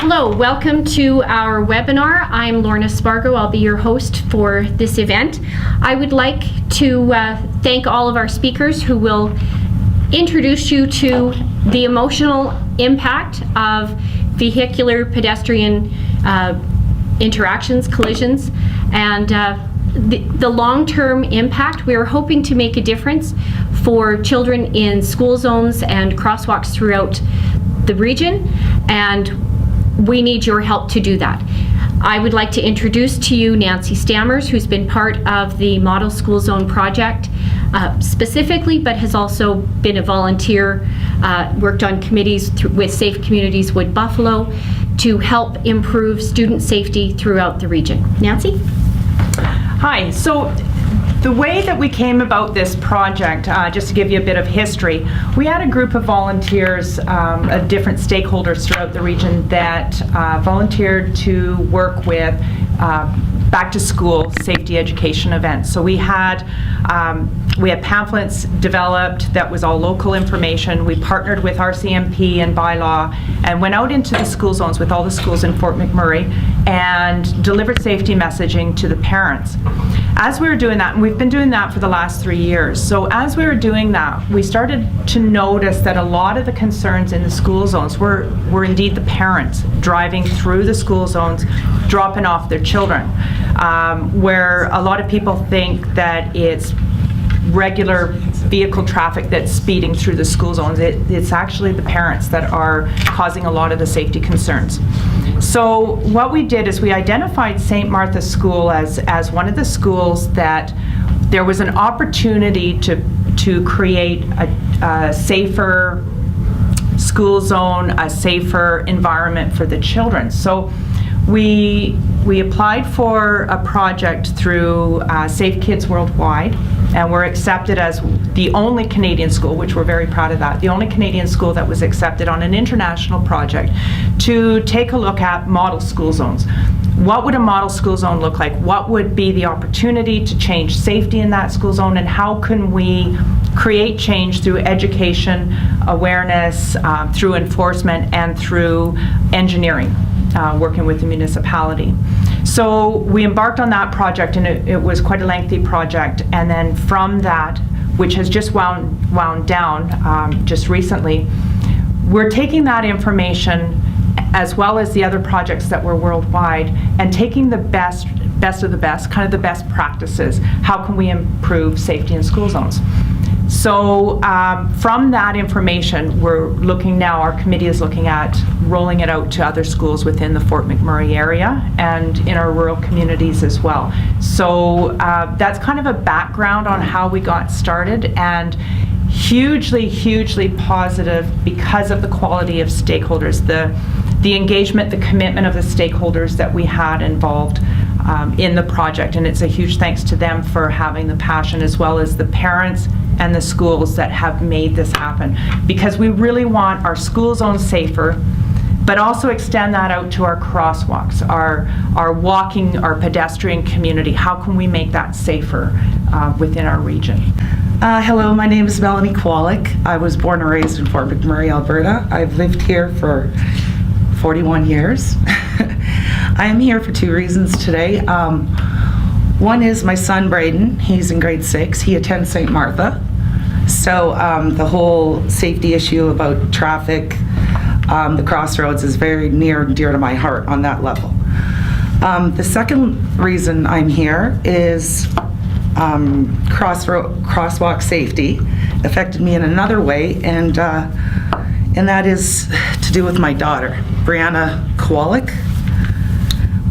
Hello, welcome to our webinar. I'm Lorna Spargo. I'll be your host for this event. I would like to thank all of our speakers who will introduce you to the emotional impact of vehicular pedestrian interactions, collisions, and the long-term impact. We are hoping to make a difference for children in school zones and crosswalks throughout the region, and we need your help to do that. I would like to introduce to you Nancy Stammers, who's been part of the Model School Zone project specifically, but has also been a volunteer, worked on committees with Safe Communities Wood Buffalo to help improve student safety throughout the region. Nancy? Hi. So the way that we came about this project, just to give you a bit of history, we had a group of volunteers, different stakeholders throughout the region that volunteered to work with back to school safety education events. So we had pamphlets developed that was all local information. We partnered with RCMP and bylaw and went out into the school zones with all the schools in Fort McMurray and delivered safety messaging to the parents. As we were doing that, and we've been doing that for the last 3 years, so as we were doing that, we started to notice that a lot of the concerns in the school zones were indeed the parents driving through the school zones, dropping off their children, where a lot of people think that it's regular vehicle traffic that's speeding through the school zones. It's actually the parents that are causing a lot of the safety concerns. So what we did is we identified St. Martha's School as one of the schools that there was an opportunity to create a safer school zone, a safer environment for the children. So we applied for a project through Safe Kids Worldwide, and we're accepted as the only Canadian school, which we're very proud of that, the only Canadian school that was accepted on an international project to take a look at model school zones. What would a model school zone look like? What would be the opportunity to change safety in that school zone, and how can we create change through education, awareness, through enforcement, and through engineering, working with the municipality. So we embarked on that project, and it was quite a lengthy project, and then from that, which has just wound down just recently, we're taking that information as well as the other projects that were worldwide and taking the best of the best, kind of the best practices. How can we improve safety in school zones? So from that information, we're looking now, our committee is looking at rolling it out to other schools within the Fort McMurray area and in our rural communities as well. So that's kind of a background on how we got started, and hugely positive because of the quality of stakeholders, the engagement, the commitment of the stakeholders that we had involved in the project. And it's a huge thanks to them for having the passion, as well as the parents and the schools that have made this happen, because we really want our school zones safer, but also extend that out to our crosswalks, our walking, our pedestrian community. How can we make that safer within our region? Hello, my name is Melanie Kwolek. I was born and raised in Fort McMurray, Alberta. I've lived here for 41 years. I am here for 2 reasons today. One is my son Braden. He's in grade 6. He attends St. Martha. So the whole safety issue about traffic, the crossroads, is very near and dear to my heart on that level. The second reason I'm here is crosswalk safety affected me in another way, and that is to do with my daughter, Brianna Kwolek.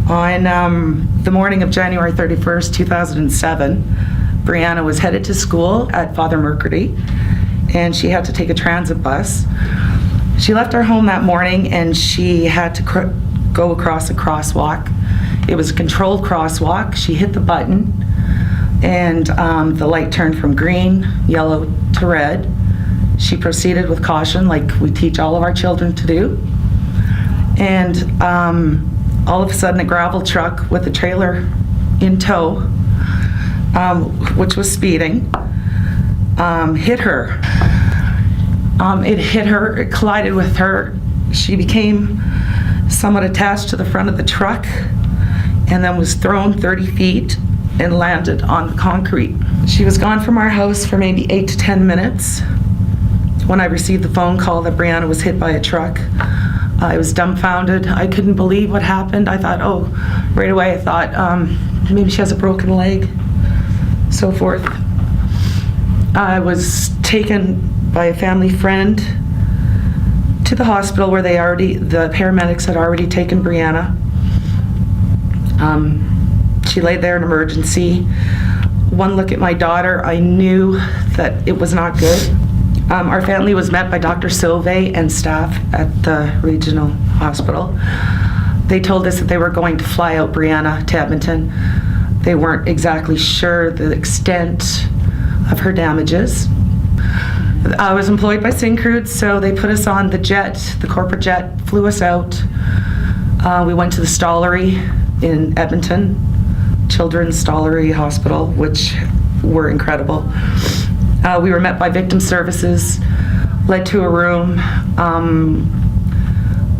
On the morning of January 31st, 2007, Brianna was headed to school at Father Mercredi, and she had to take a transit bus. She left our home that morning, and she had to go across a crosswalk. It was a controlled crosswalk. She hit the button, and the light turned from green, yellow to red. She proceeded with caution, like we teach all of our children to do. And all of a sudden, a gravel truck with a trailer in tow, which was speeding, hit her. It hit her, it collided with her. She became somewhat attached to the front of the truck, and then was thrown 30 feet and landed on the concrete. She was gone from our house for maybe 8 to 10 minutes when I received the phone call that Brianna was hit by a truck. I was dumbfounded. I couldn't believe what happened. I thought, right away I thought, maybe she has a broken leg, so forth. I was taken by a family friend to the hospital where the paramedics had already taken Brianna. She lay there in emergency. One look at my daughter, I knew that it was not good. Our family was met by Dr. Silve and staff at the regional hospital. They told us that they were going to fly out Brianna to Edmonton. They weren't exactly sure the extent of her damages. I was employed by Syncrude, so they put us on the jet, the corporate jet, flew us out. We went to the Stollery in Edmonton, Children's Stollery Hospital, which were incredible. We were met by victim services, led to a room.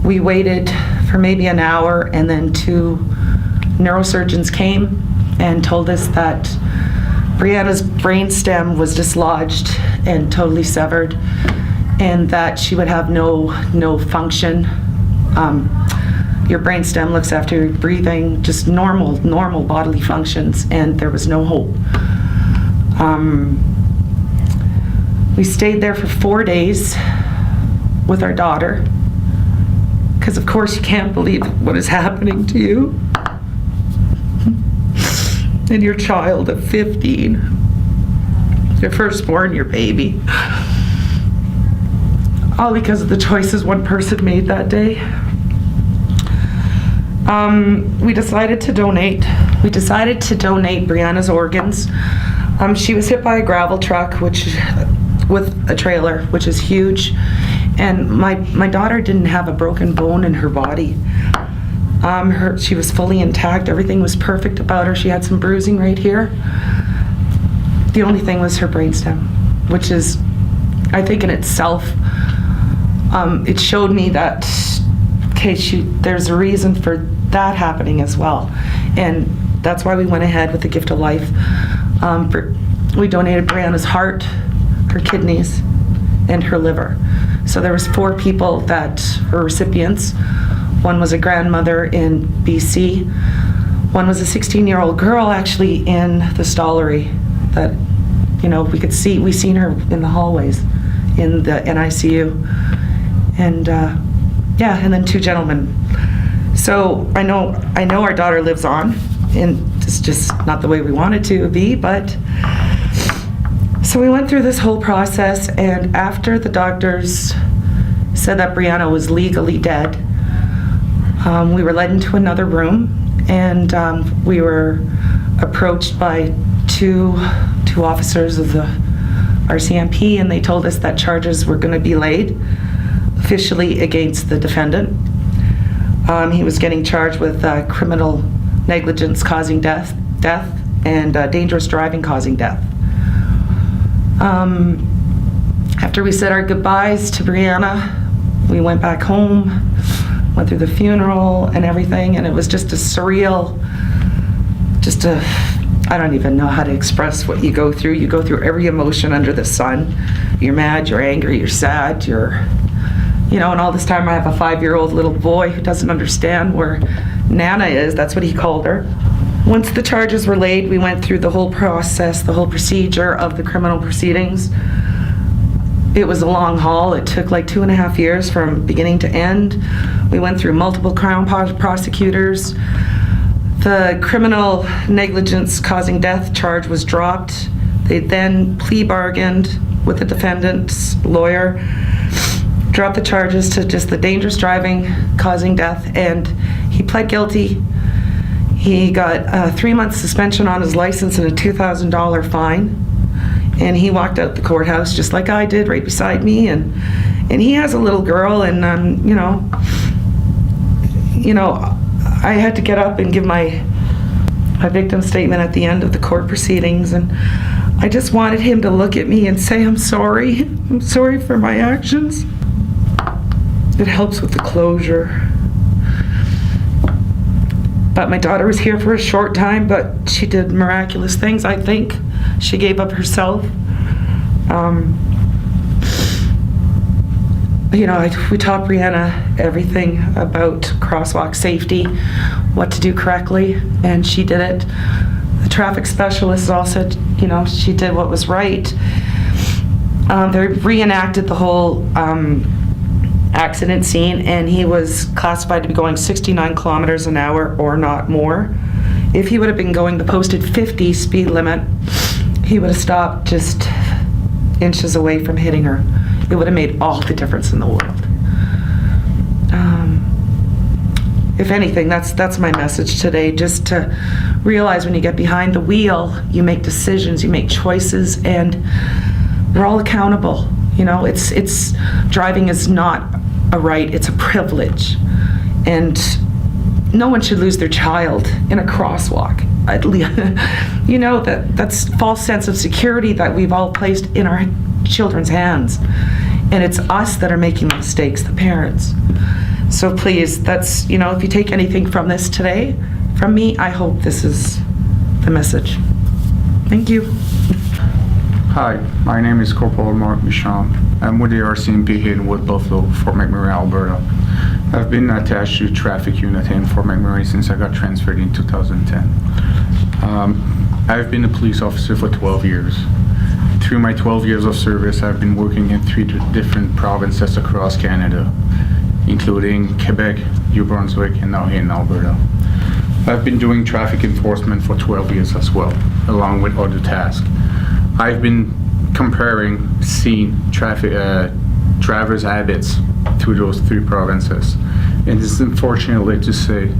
We waited for maybe an hour, and then 2 neurosurgeons came and told us that Brianna's brainstem was dislodged and totally severed, and that she would have no function. Your brainstem looks after your breathing, just normal bodily functions, and there was no hope. We stayed there for 4 days with our daughter, because of course you can't believe what is happening to you and your child at 15, your firstborn, your baby, all because of the choices one person made that day. We decided to donate. We decided to donate Brianna's organs. She was hit by a gravel truck, with a trailer, which is huge, and my daughter didn't have a broken bone in her body. She was fully intact. Everything was perfect about her. She had some bruising right here. The only thing was her brainstem, which is, I think in itself, it showed me that, okay, there's a reason for that happening as well. And that's why we went ahead with the gift of life. We donated Brianna's heart, her kidneys, and her liver. So there was 4 people that were recipients. One was a grandmother in BC. One was a 16-year-old girl actually in the Stollery that, we seen her in the hallways in the NICU. And and then 2 gentlemen. So I know our daughter lives on, and it's just not the way we wanted to be, but so we went through this whole process, and after the doctors said that Brianna was legally dead, we were led into another room, and we were approached by two officers of the RCMP, and they told us that charges were going to be laid officially against the defendant. He was getting charged with criminal negligence causing death, and dangerous driving causing death. After we said our goodbyes to Brianna, we went back home, went through the funeral and everything, and it was just a surreal, I don't even know how to express what you go through. You go through every emotion under the sun. You're mad, you're angry, you're sad, and all this time I have a 5-year-old little boy who doesn't understand where Nana is. That's what he called her. Once the charges were laid, we went through the whole process, the whole procedure of the criminal proceedings. It was a long haul. It took like 2.5 years from beginning to end. We went through multiple Crown prosecutors. The criminal negligence causing death charge was dropped. They then plea bargained with the defendant's lawyer, dropped the charges to just the dangerous driving causing death, and he pled guilty. He got a 3-month suspension on his license and a $2,000 fine. And he walked out the courthouse just like I did, right beside me. And he has a little girl, and I had to get up and give my victim statement at the end of the court proceedings, and I just wanted him to look at me and say, I'm sorry for my actions. It helps with the closure. But my daughter was here for a short time, but she did miraculous things, I think. She gave up herself. We taught Brianna everything about crosswalk safety, what to do correctly, and she did it. The traffic specialist all said, she did what was right. They reenacted the whole accident scene, and he was classified to be going 69 kilometers an hour or not more. If he would have been going the posted 50 speed limit, he would have stopped just inches away from hitting her. It would have made all the difference in the world. If anything, that's my message today, just to realize when you get behind the wheel, you make decisions, you make choices, and we're all accountable. It's driving is not a right, it's a privilege. And no one should lose their child in a crosswalk. That's false sense of security that we've all placed in our children's hands. And it's us that are making the mistakes, the parents. So please, if you take anything from this today, from me, I hope this is the message. Thank you. Hi, my name is Corporal Mark Michon. I'm with the RCMP here in Wood Buffalo, Fort McMurray, Alberta. I've been attached to traffic unit here in Fort McMurray since I got transferred in 2010. I've been a police officer for 12 years. Through my 12 years of service, I've been working in 3 different provinces across Canada, including Quebec, New Brunswick, and now here in Alberta. I've been doing traffic enforcement for 12 years as well, along with other tasks. I've been seeing drivers' habits through those 3 provinces. And it's unfortunately to say,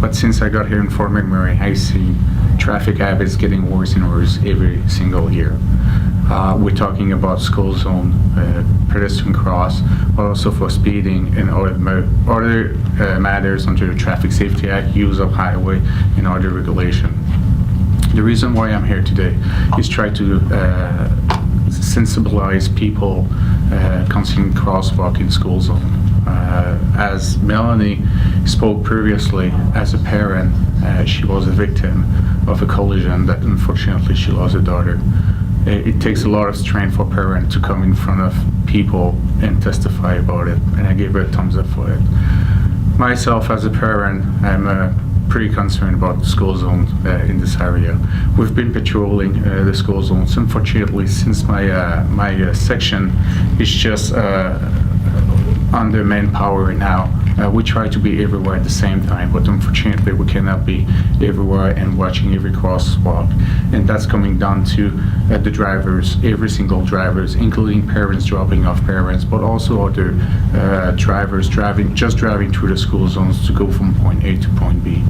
but since I got here in Fort McMurray, I see traffic habits getting worse and worse every single year. We're talking about school zone, pedestrian cross, but also for speeding and other matters under the Traffic Safety Act, use of highway, and other regulation. The reason why I'm here today is try to sensibilize people concerning crosswalk in school zone. As Melanie spoke previously, as a parent, she was a victim of a collision that unfortunately she lost her daughter. It takes a lot of strength for a parent to come in front of people and testify about it, and I gave her a thumbs up for it. Myself, as a parent, I'm pretty concerned about the school zone in this area. We've been patrolling the school zones. Unfortunately, since my section is just under manpower now, we try to be everywhere at the same time, but unfortunately we cannot be everywhere and watching every crosswalk. And that's coming down to the drivers, every single drivers, including parents dropping off parents, but also other drivers driving through the school zones to go from point A to point B.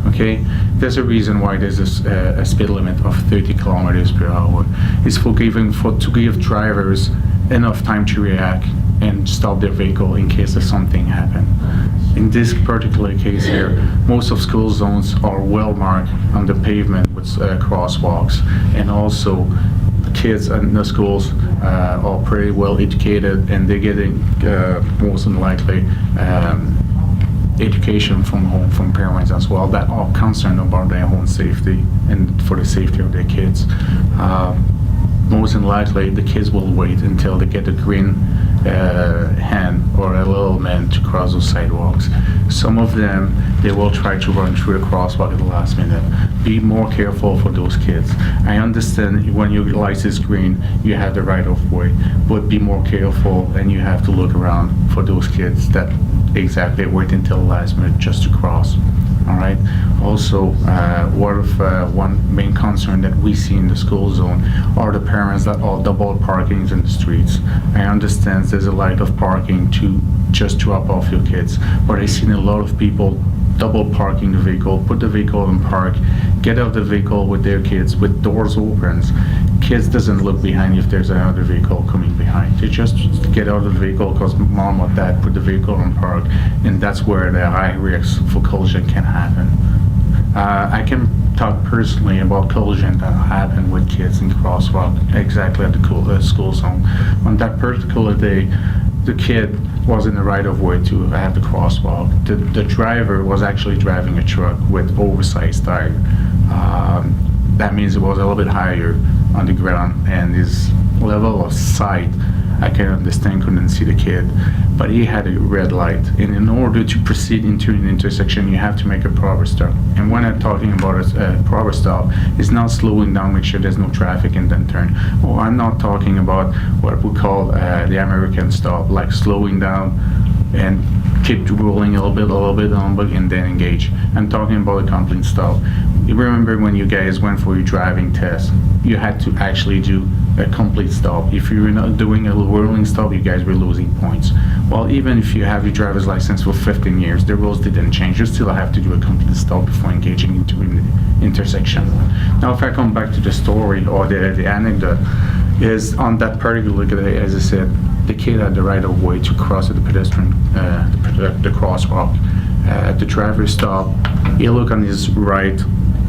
Okay, there's a reason why there's a speed limit of 30 kilometers per hour. It's to give drivers enough time to react and stop their vehicle in case of something happen. In this particular case here, most of school zones are well marked on the pavement with crosswalks, and also kids in the schools are pretty well educated, and they're getting most than likely education from home, from parents as well, that are concerned about their own safety and for the safety of their kids. Most than likely, the kids will wait until they get a green hand or a little man to cross those sidewalks. Some of them, they will try to run through the crosswalk at the last minute. Be more careful for those kids. I understand when your light is green, you have the right of way, but be more careful, and you have to look around for those kids that exactly wait until the last minute just to cross. All right. Also, one main concern that we see in the school zone are the parents that are double parking in the streets. I understand there's a lot of parking to just drop off your kids, but I've seen a lot of people double parking the vehicle, put the vehicle in park, get out of the vehicle with their kids with doors open. Kids doesn't look behind if there's another vehicle coming behind. They just get out of the vehicle because mom or dad put the vehicle in park, and that's where the high risk for collision can happen. I can talk personally about collision that happened with kids in crosswalk exactly at the school zone. On that particular day, the kid was in the right of way to have the crosswalk. The driver was actually driving a truck with oversized tire. That means it was a little bit higher on the ground, and his level of sight, I can understand, couldn't see the kid, but he had a red light. And in order to proceed into an intersection, you have to make a proper stop. And when I'm talking about a proper stop, it's not slowing down, make sure there's no traffic and then turn. Or I'm not talking about what we call the American stop, like slowing down and keep rolling a little bit, and then engage. I'm talking about a complete stop. You remember when you guys went for your driving test, you had to actually do a complete stop. If you were not doing a rolling stop, you guys were losing points. Well, even if you have your driver's license for 15 years, the rules didn't change. You still have to do a complete stop before engaging into an intersection. Now, if I come back to the story or the anecdote, is on that particular day, as I said, the kid had the right of way to cross at the pedestrian, the crosswalk. The driver stopped. He looked on his right,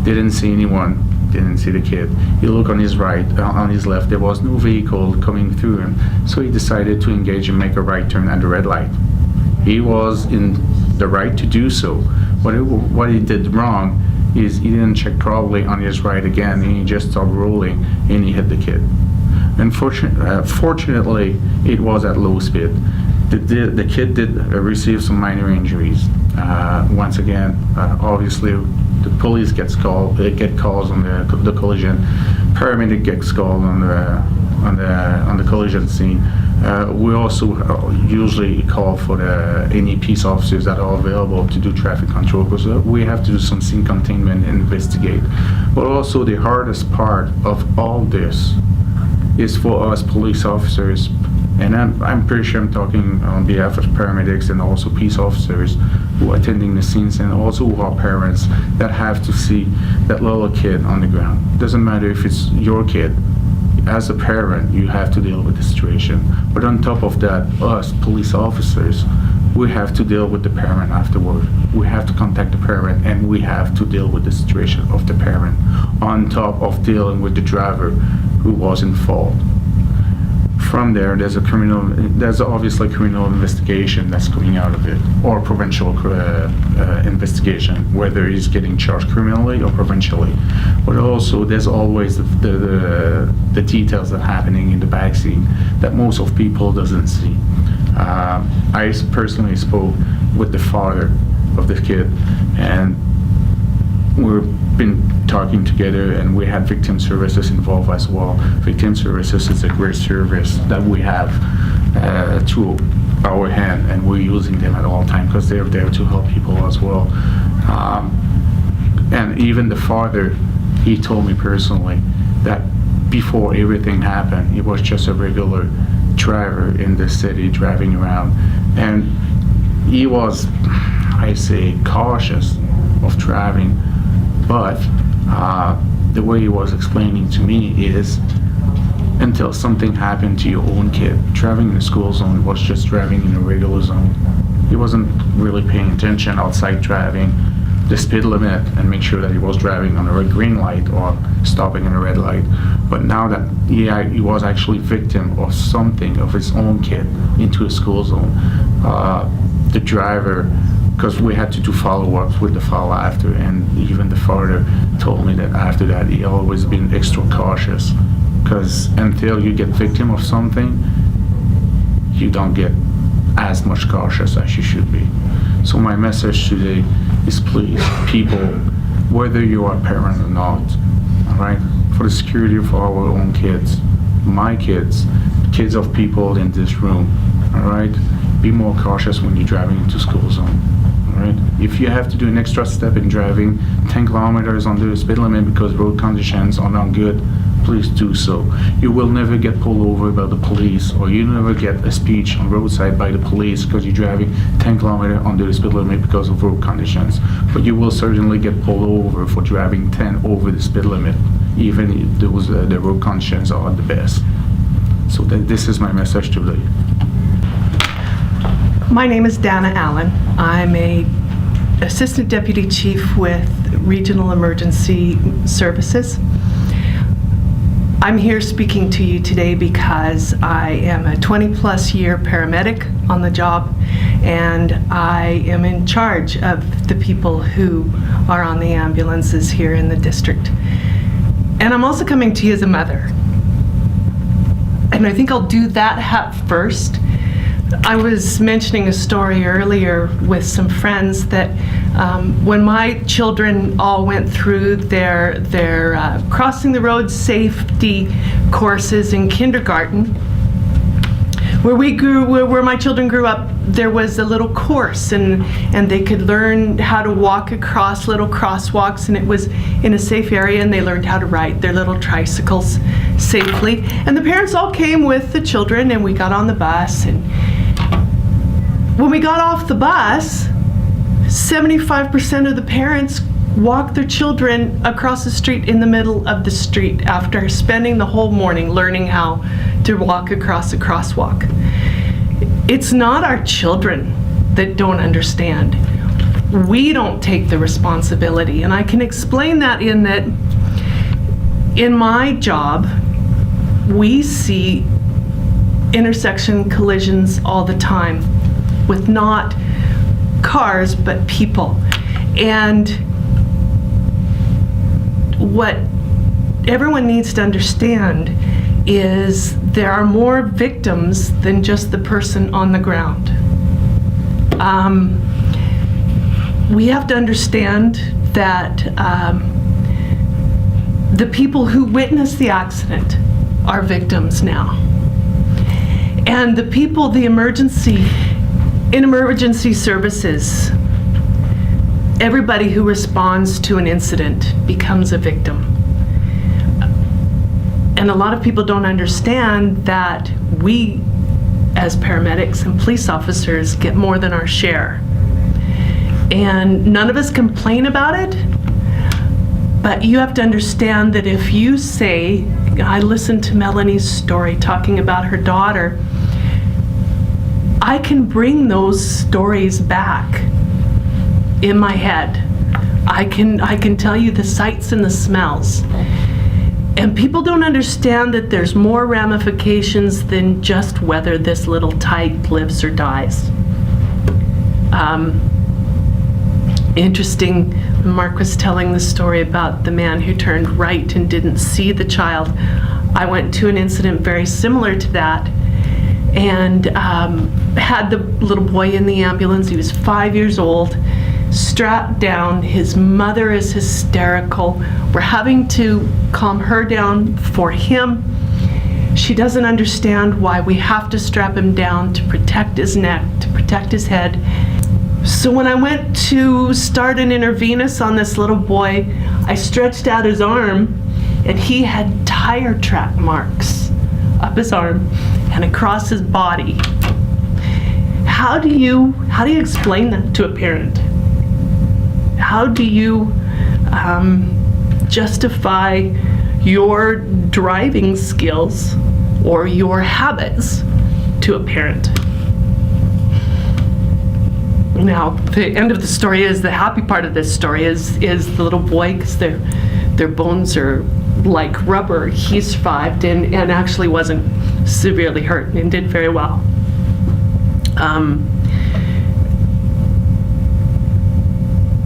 didn't see anyone, didn't see the kid. He looked on his right, on his left, there was no vehicle coming through him. So he decided to engage and make a right turn at the red light. He was in the right to do so. What he did wrong is he didn't check probably on his right again, and he just stopped rolling and he hit the kid. Fortunately, it was at low speed. The kid did receive some minor injuries. Once again, obviously, the police get calls on the collision. Paramedic gets called on the collision scene. We also usually call for any peace officers that are available to do traffic control, because we have to do some scene containment and investigate. But also the hardest part of all this is for us police officers, and I'm pretty sure I'm talking on behalf of paramedics and also peace officers who are attending the scenes, and also who are parents that have to see that little kid on the ground. Doesn't matter if it's your kid. As a parent, you have to deal with the situation. But on top of that, us police officers, we have to deal with the parent afterward. We have to contact the parent, and we have to deal with the situation of the parent, on top of dealing with the driver who was in fault. From there, there's obviously criminal investigation that's coming out of it, or provincial investigation, whether he's getting charged criminally or provincially. But also, there's always the details that are happening in the backseat that most of people doesn't see. I personally spoke with the father of the kid, and we've been talking together, and we had victim services involved as well. Victim services is a great service that we have to our hand, and we're using them at all times because they're there to help people as well. And even the father, he told me personally that before everything happened, he was just a regular driver in the city driving around, and he was, I say, cautious of driving. But the way he was explaining to me is, until something happened to your own kid, driving in the school zone was just driving in a regular zone. He wasn't really paying attention outside driving the speed limit and make sure that he was driving on a green light or stopping in a red light. But now that he was actually victim of something, of his own kid into a school zone, the driver, because we had to do follow-ups with the follow after, and even the father told me that after that he always been extra cautious, because until you get victim of something, you don't get as much cautious as you should be. So my message today is, please, people, whether you are a parent or not, all right, for the security of our own kids, my kids, kids of people in this room, all right, be more cautious when you're driving into school zone. Right? If you have to do an extra step in driving 10 kilometers under the speed limit because road conditions are not good, please do so. You will never get pulled over by the police, or you never get a speech on roadside by the police because you're driving 10 kilometers under the speed limit because of road conditions. But you will certainly get pulled over for driving 10 over the speed limit, even if the road conditions are the best. So this is my message today. My name is Dana Allen. I'm a Assistant Deputy Chief with Regional Emergency Services. I'm here speaking to you today because I am a 20-plus year paramedic on the job, and I am in charge of the people who are on the ambulances here in the district. And I'm also coming to you as a mother. And I think I'll do that first. I was mentioning a story earlier with some friends that when my children all went through their crossing the road safety courses in kindergarten, where my children grew up, there was a little course, and they could learn how to walk across little crosswalks, and it was in a safe area, and they learned how to ride their little tricycles safely. And the parents all came with the children, and we got on the bus, and when we got off the bus, 75% of the parents walked their children across the street in the middle of the street after spending the whole morning learning how to walk across a crosswalk. It's not our children that don't understand. We don't take the responsibility. And I can explain that in my job, we see intersection collisions all the time with not cars, but people. And what everyone needs to understand is there are more victims than just the person on the ground. We have to understand that the people who witnessed the accident are victims now. And the people, in emergency services, everybody who responds to an incident becomes a victim. And a lot of people don't understand that we, as paramedics and police officers, get more than our share. And none of us complain about it, but you have to understand that if you say, I listened to Melanie's story talking about her daughter, I can bring those stories back in my head. I can tell you the sights and the smells. And people don't understand that there's more ramifications than just whether this little tyke lives or dies. Interesting, Mark was telling the story about the man who turned right and didn't see the child. I went to an incident very similar to that, and had the little boy in the ambulance. He was 5 years old, strapped down. His mother is hysterical. We're having to calm her down for him. She doesn't understand why we have to strap him down to protect his neck, to protect his head. So when I went to start an intravenous on this little boy, I stretched out his arm, and he had tire track marks up his arm and across his body. How do you explain that to a parent? How do you justify your driving skills or your habits to a parent? Now, the end of the story is, the happy part of this story is the little boy, because their bones are like rubber. He survived and actually wasn't severely hurt and did very well.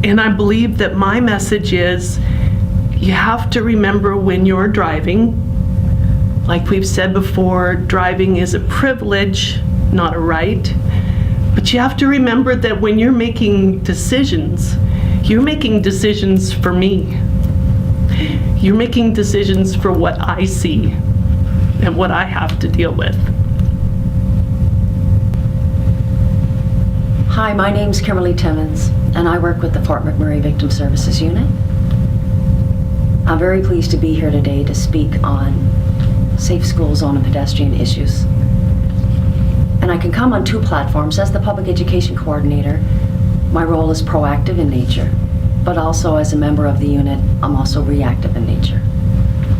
And I believe that my message is, you have to remember when you're driving, like we've said before, driving is a privilege, not a right. But you have to remember that when you're making decisions for me. You're making decisions for what I see and what I have to deal with. Hi, my name's Kimberly Timmons, and I work with the Fort McMurray Victim Services Unit. I'm very pleased to be here today to speak on safe school zone and pedestrian issues. And I can come on two platforms. As the public education coordinator, my role is proactive in nature, but also as a member of the unit, I'm also reactive in nature.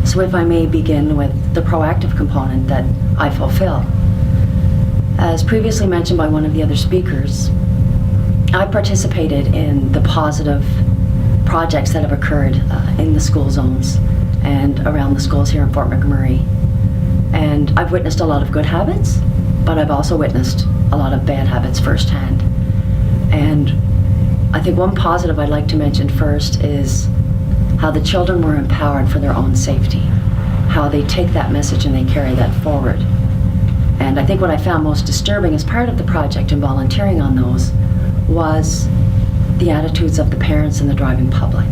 So if I may begin with the proactive component that I fulfill. As previously mentioned by one of the other speakers, I participated in the positive projects that have occurred in the school zones and around the schools here in Fort McMurray. And I've witnessed a lot of good habits, but I've also witnessed a lot of bad habits firsthand. And I think one positive I'd like to mention first is how the children were empowered for their own safety, how they take that message and they carry that forward. And I think what I found most disturbing as part of the project and volunteering on those was the attitudes of the parents and the driving public.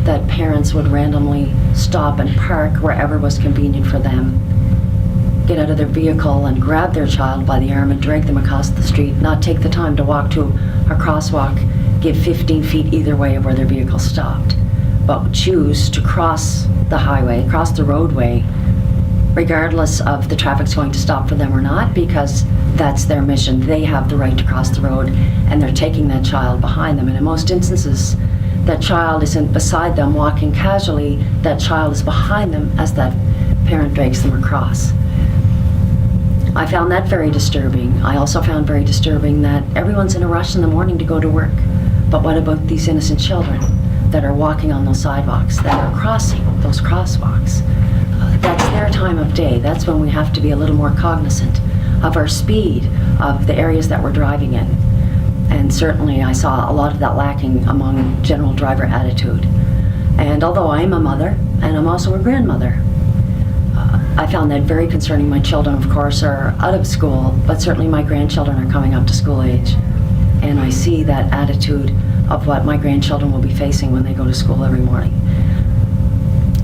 That parents would randomly stop and park wherever was convenient for them, get out of their vehicle and grab their child by the arm and drag them across the street, not take the time to walk to a crosswalk, give 15 feet either way of where their vehicle stopped, but choose to cross the highway, cross the roadway, regardless of the traffic's going to stop for them or not, because that's their mission. They have the right to cross the road, and they're taking that child behind them. And in most instances, that child isn't beside them walking casually, that child is behind them as that parent drags them across. I found that very disturbing. I also found very disturbing that everyone's in a rush in the morning to go to work. But what about these innocent children that are walking on those sidewalks, that are crossing those crosswalks? That's their time of day. That's when we have to be a little more cognizant of our speed, of the areas that we're driving in. And certainly I saw a lot of that lacking among general driver attitude. And although I'm a mother, and I'm also a grandmother, I found that very concerning. My children, of course, are out of school, but certainly my grandchildren are coming up to school age. And I see that attitude of what my grandchildren will be facing when they go to school every morning.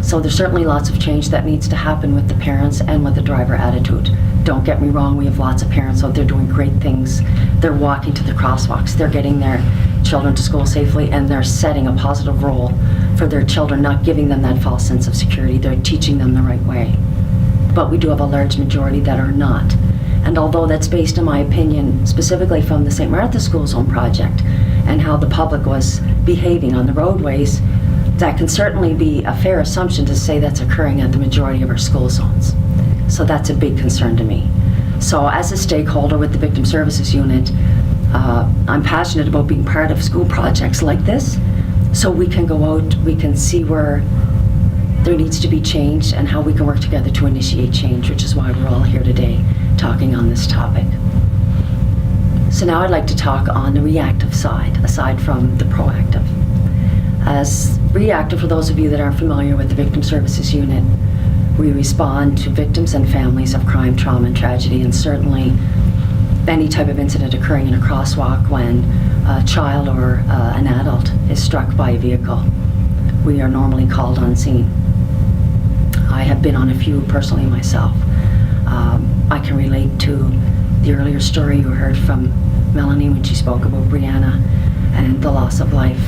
So there's certainly lots of change that needs to happen with the parents and with the driver attitude. Don't get me wrong, we have lots of parents out there doing great things. They're walking to the crosswalks, they're getting their children to school safely, and they're setting a positive role for their children, not giving them that false sense of security. They're teaching them the right way. But we do have a large majority that are not. And although that's based, in my opinion, specifically from the St. Martha School Zone project and how the public was behaving on the roadways, that can certainly be a fair assumption to say that's occurring at the majority of our school zones. So that's a big concern to me. So as a stakeholder with the Victim Services Unit, I'm passionate about being part of school projects like this, so we can go out, we can see where there needs to be change and how we can work together to initiate change, which is why we're all here today talking on this topic. So now I'd like to talk on the reactive side, aside from the proactive. As reactive, for those of you that aren't familiar with the Victim Services Unit, we respond to victims and families of crime, trauma, and tragedy, and certainly any type of incident occurring in a crosswalk when a child or an adult is struck by a vehicle. We are normally called on scene. I have been on a few personally myself. I can relate to the earlier story you heard from Melanie when she spoke about Brianna and the loss of life,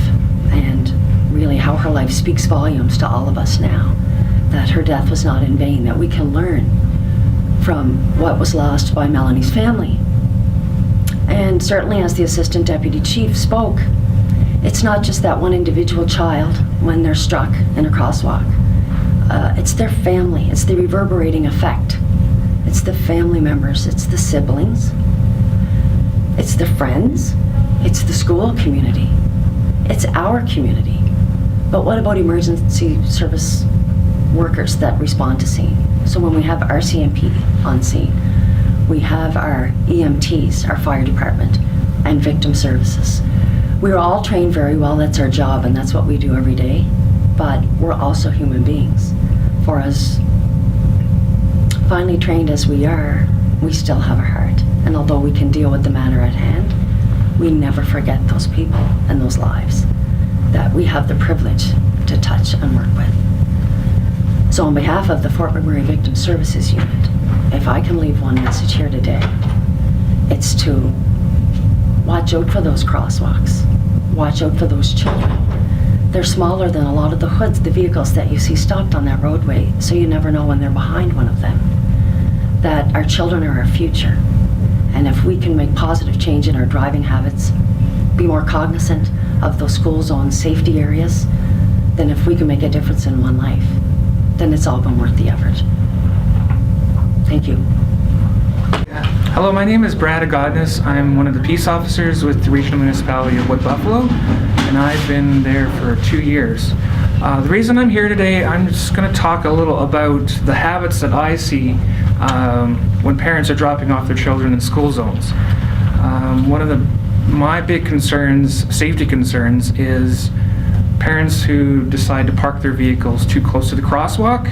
and really how her life speaks volumes to all of us now, that her death was not in vain, that we can learn from what was lost by Melanie's family. And certainly as the Assistant Deputy Chief spoke, it's not just that one individual child when they're struck in a crosswalk. It's their family, it's the reverberating effect. It's the family members, it's the siblings, it's the friends, it's the school community, it's our community. But what about emergency service workers that respond to scene? So when we have RCMP on scene, we have our EMTs, our fire department, and victim services. We're all trained very well, that's our job, and that's what we do every day, but we're also human beings. For as finely trained as we are, we still have a heart. And although we can deal with the matter at hand, we never forget those people and those lives that we have the privilege to touch and work with. So on behalf of the Fort McMurray Victim Services Unit, if I can leave one message here today, it's to watch out for those crosswalks. Watch out for those children. They're smaller than a lot of the hoods, the vehicles that you see stopped on that roadway, so you never know when they're behind one of them. That our children are our future. And if we can make positive change in our driving habits, be more cognizant of those school zone safety areas, then if we can make a difference in one life, then it's all been worth the effort. Thank you. Hello, my name is Brad Agodness. I'm one of the peace officers with the Regional Municipality of Wood Buffalo, and I've been there for 2 years. The reason I'm here today, I'm just going to talk a little about the habits that I see when parents are dropping off their children in school zones. One of my big concerns, safety concerns, is parents who decide to park their vehicles too close to the crosswalk.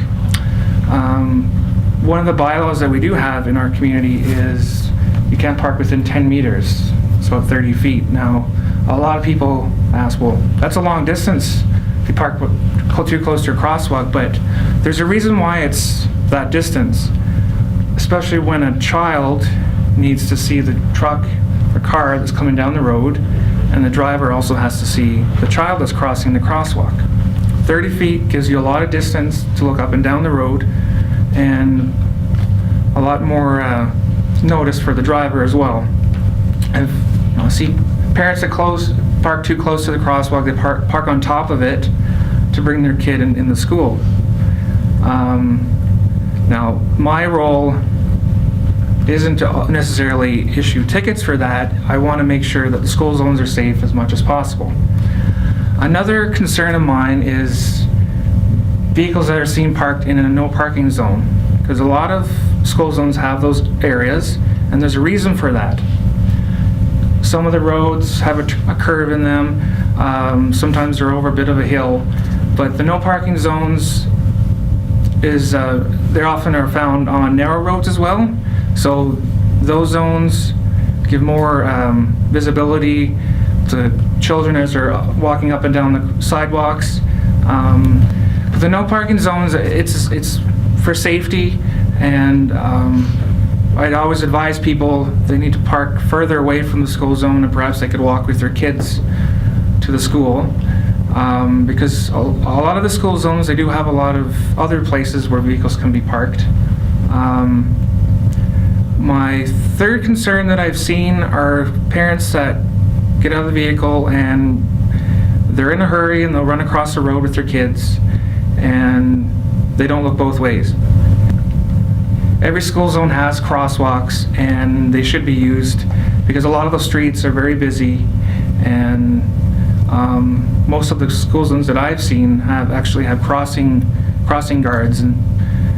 One of the bylaws that we do have in our community is you can't park within 10 meters. It's about 30 feet. Now, a lot of people ask, well, that's a long distance if you park too close to a crosswalk, but there's a reason why it's that distance, especially when a child needs to see the truck or car that's coming down the road, and the driver also has to see the child that's crossing the crosswalk. 30 feet gives you a lot of distance to look up and down the road, and a lot more notice for the driver as well. I see parents that park too close to the crosswalk, they park on top of it to bring their kid in the school. Now, my role isn't to necessarily issue tickets for that. I want to make sure that the school zones are safe as much as possible. Another concern of mine is vehicles that are seen parked in a no parking zone, because a lot of school zones have those areas, and there's a reason for that. Some of the roads have a curve in them. Sometimes they're over a bit of a hill, but the no parking zones they often are found on narrow roads as well. So those zones give more visibility to children as they're walking up and down the sidewalks. But the no parking zones, it's for safety, and I'd always advise people they need to park further away from the school zone, and perhaps they could walk with their kids to the school, because a lot of the school zones, they do have a lot of other places where vehicles can be parked. My third concern that I've seen are parents that get out of the vehicle and they're in a hurry and they'll run across the road with their kids, and they don't look both ways. Every school zone has crosswalks, and they should be used because a lot of the streets are very busy, and most of the school zones that I've seen actually have crossing guards, and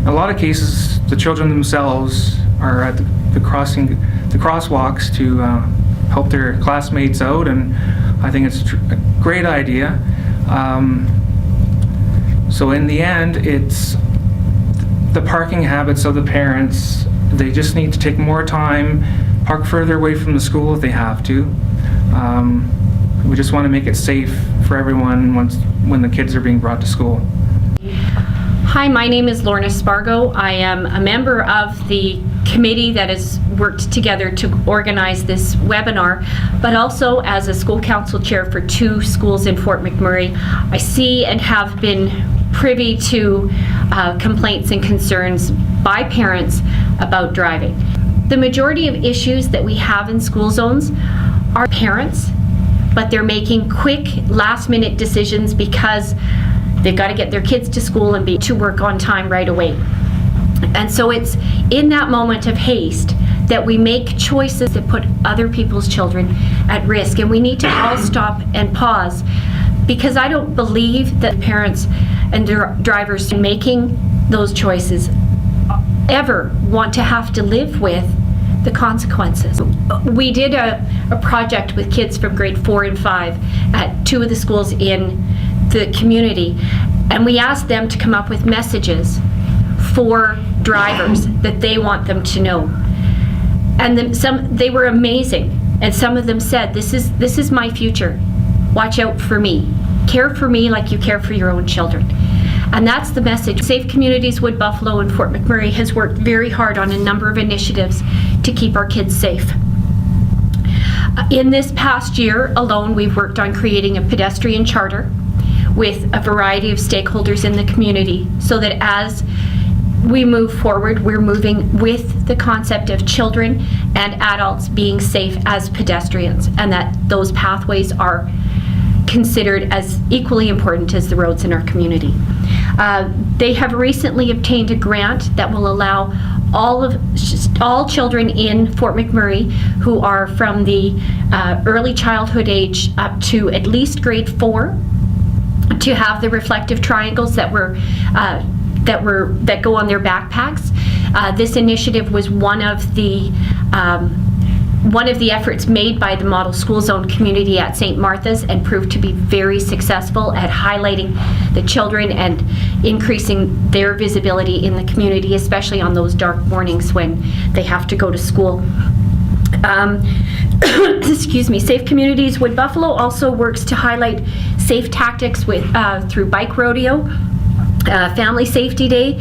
in a lot of cases the children themselves are at the crosswalks to help their classmates out, and I think it's a great idea. So in the end, it's the parking habits of the parents. They just need to take more time, park further away from the school if they have to. We just want to make it safe for everyone when the kids are being brought to school. Hi, my name is Lorna Spargo. I am a member of the committee that has worked together to organize this webinar, but also as a school council chair for 2 schools in Fort McMurray, I see and have been privy to complaints and concerns by parents about driving. The majority of issues that we have in school zones are parents, but they're making quick last-minute decisions because they've got to get their kids to school and be to work on time right away. And so it's in that moment of haste that we make choices that put other people's children at risk. And we need to all stop and pause, because I don't believe that parents and drivers making those choices ever want to have to live with the consequences. We did a project with kids from grade 4 and 5 at 2 of the schools in the community, and we asked them to come up with messages for drivers that they want them to know. And they were amazing, and some of them said, this is my future. Watch out for me. Care for me like you care for your own children. And that's the message. Safe Communities Wood Buffalo and Fort McMurray has worked very hard on a number of initiatives to keep our kids safe. In this past year alone, we've worked on creating a pedestrian charter with a variety of stakeholders in the community, so that as we move forward, we're moving with the concept of children and adults being safe as pedestrians, and that those pathways are considered as equally important as the roads in our community. They have recently obtained a grant that will allow all children in Fort McMurray who are from the early childhood age up to at least grade 4 to have the reflective triangles that go on their backpacks. This initiative was one of the efforts made by the model school zone community at St. Martha's, and proved to be very successful at highlighting the children and increasing their visibility in the community, especially on those dark mornings when they have to go to school. Excuse me. Safe Communities Wood Buffalo also works to highlight safe tactics through bike rodeo, Family Safety Day,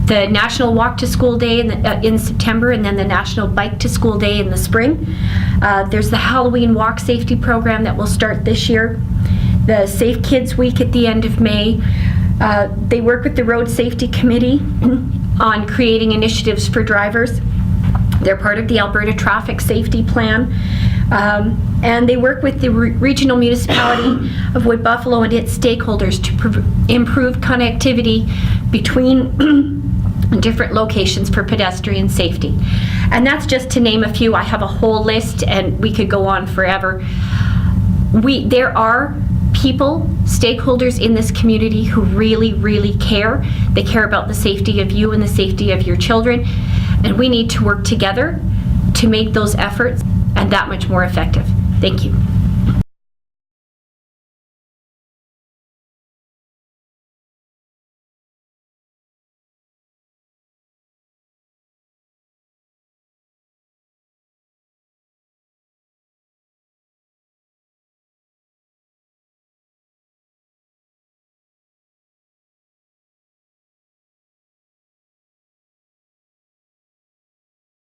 the National Walk to School Day in September, and then the National Bike to School Day in the spring. There's the Halloween Walk Safety Program that will start this year. The Safe Kids Week at the end of May. They work with the Road Safety Committee on creating initiatives for drivers. They're part of the Alberta Traffic Safety Plan. And they work with the regional municipality of Wood Buffalo and its stakeholders to improve connectivity between different locations for pedestrian safety. And that's just to name a few. I have a whole list and we could go on forever. There are people, stakeholders in this community who really, really care. They care about the safety of you and the safety of your children. And we need to work together to make those efforts and that much more effective. Thank you.